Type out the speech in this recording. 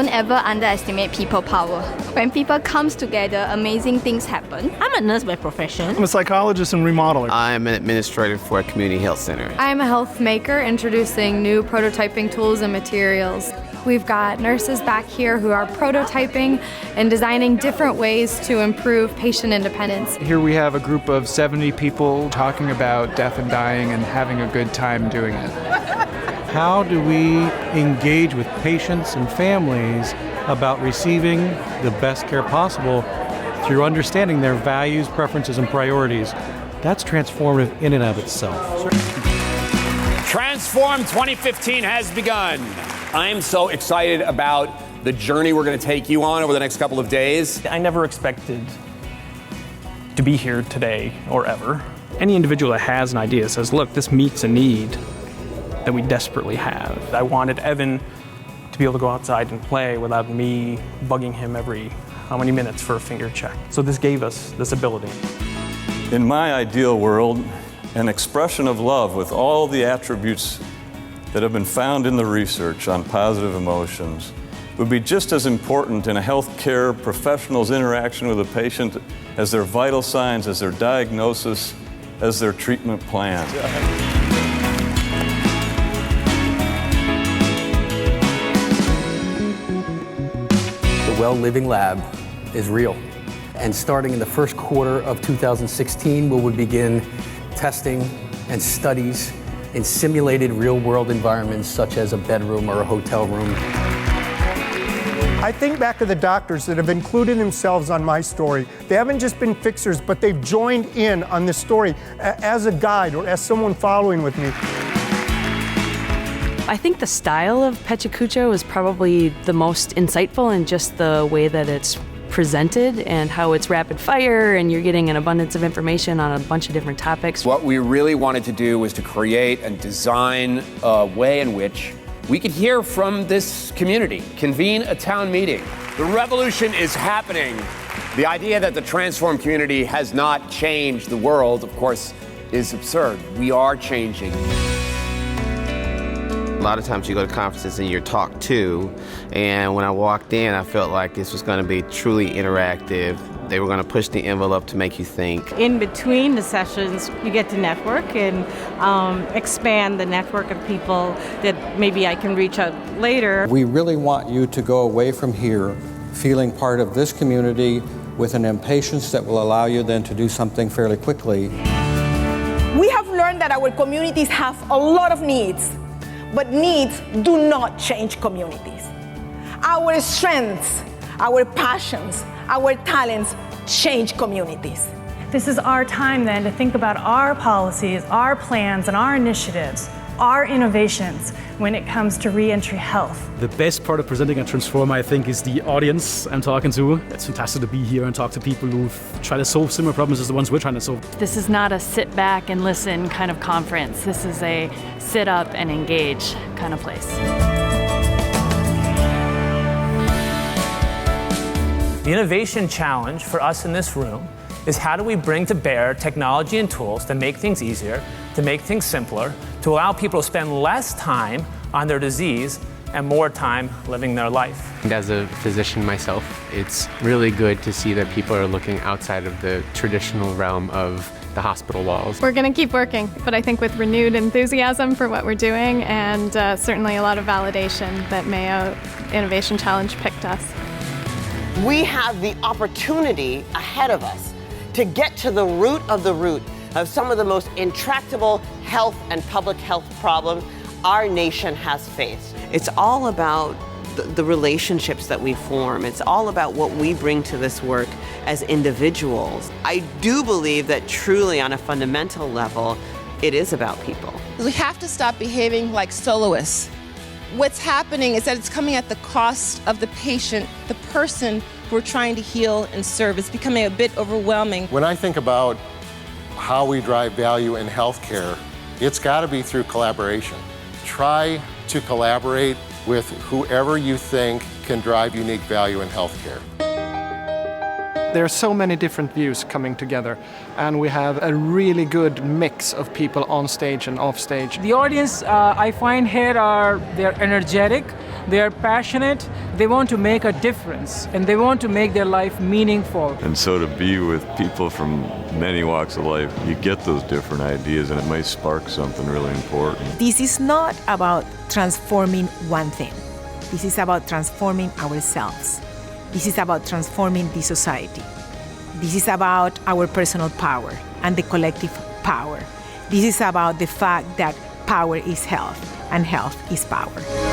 Don't ever underestimate people power. When people come together, amazing things happen. I'm a nurse by profession. I'm a psychologist and remodeler. I'm an administrator for a community health center. I'm a health maker introducing new prototyping tools and materials. We've got nurses back here who are prototyping and designing different ways to improve patient independence. Here we have a group of 70 people talking about death and dying and having a good time doing it. How do we engage with patients and families about receiving the best care possible through understanding their values, preferences, and priorities? That's transformative in and of itself. Transform 2015 has begun. I'm so excited about the journey we're going to take you on over the next couple of days. I never expected to be here today or ever. Any individual that has an idea says, look, this meets a need that we desperately have. I wanted Evan to be able to go outside and play without me bugging him every how many minutes for a finger check. So this gave us this ability. In my ideal world, an expression of love with all the attributes that have been found in the research on positive emotions would be just as important in a healthcare professional's interaction with a patient as their vital signs, as their diagnosis, as their treatment plan. The Well Living Lab is real. And starting in the first quarter of 2016, we will begin testing and studies in simulated real-world environments such as a bedroom or a hotel room. I think back to the doctors that have included themselves on my story. They haven't just been fixers, but they've joined in on this story as a guide or as someone following with me. I think the style of Pechacucho is probably the most insightful in just the way that it's presented and how it's rapid fire and you're getting an abundance of information on a bunch of different topics. What we really wanted to do was to create and design a way in which we could hear from this community, convene a town meeting. The revolution is happening. The idea that the Transform community has not changed the world, of course, is absurd. We are changing. A lot of times you go to conferences and you're talked to, and when I walked in, I felt like this was going to be truly interactive. They were going to push the envelope to make you think. In between the sessions, you get to network and expand the network of people that maybe I can reach out later. We really want you to go away from here feeling part of this community with an impatience that will allow you then to do something fairly quickly. We have learned that our communities have a lot of needs. But needs do not change communities. Our strengths, our passions, our talents change communities. This is our time then to think about our policies, our plans, and our initiatives, our innovations when it comes to reentry health. The best part of presenting at Transform, I think, is the audience I'm talking to. It's fantastic to be here and talk to people who've tried to solve similar problems as the ones we're trying to solve. This is not a sit back and listen kind of conference. This is a sit up and engage kind of place. The innovation challenge for us in this room is how do we bring to bear technology and tools to make things easier, to make things simpler, to allow people to spend less time on their disease and more time living their life. As a physician myself, it's really good to see that people are looking outside of the traditional realm of the hospital walls. We're going to keep working, but I think with renewed enthusiasm for what we're doing and certainly a lot of validation that Mayo Innovation Challenge picked us. We have the opportunity ahead of us to get to the root of some of the most intractable health and public health problems our nation has faced. It's all about the relationships that we form. It's all about what we bring to this work as individuals. I do believe that truly on a fundamental level, it is about people. We have to stop behaving like soloists. What's happening is that it's coming at the cost of the patient, the person who we're trying to heal and serve. It's becoming a bit overwhelming. When I think about how we drive value in healthcare, it's got to be through collaboration. Try to collaborate with whoever you think can drive unique value in healthcare. There are so many different views coming together, and we have a really good mix of people on stage and off stage. The audience I find here they're energetic, They are passionate, they want to make a difference, and they want to make their life meaningful. And so to be with people from many walks of life, you get those different ideas and it might spark something really important. This is not about transforming one thing. This is about transforming ourselves. This is about transforming the society. This is about our personal power and the collective power. This is about the fact that power is health and health is power.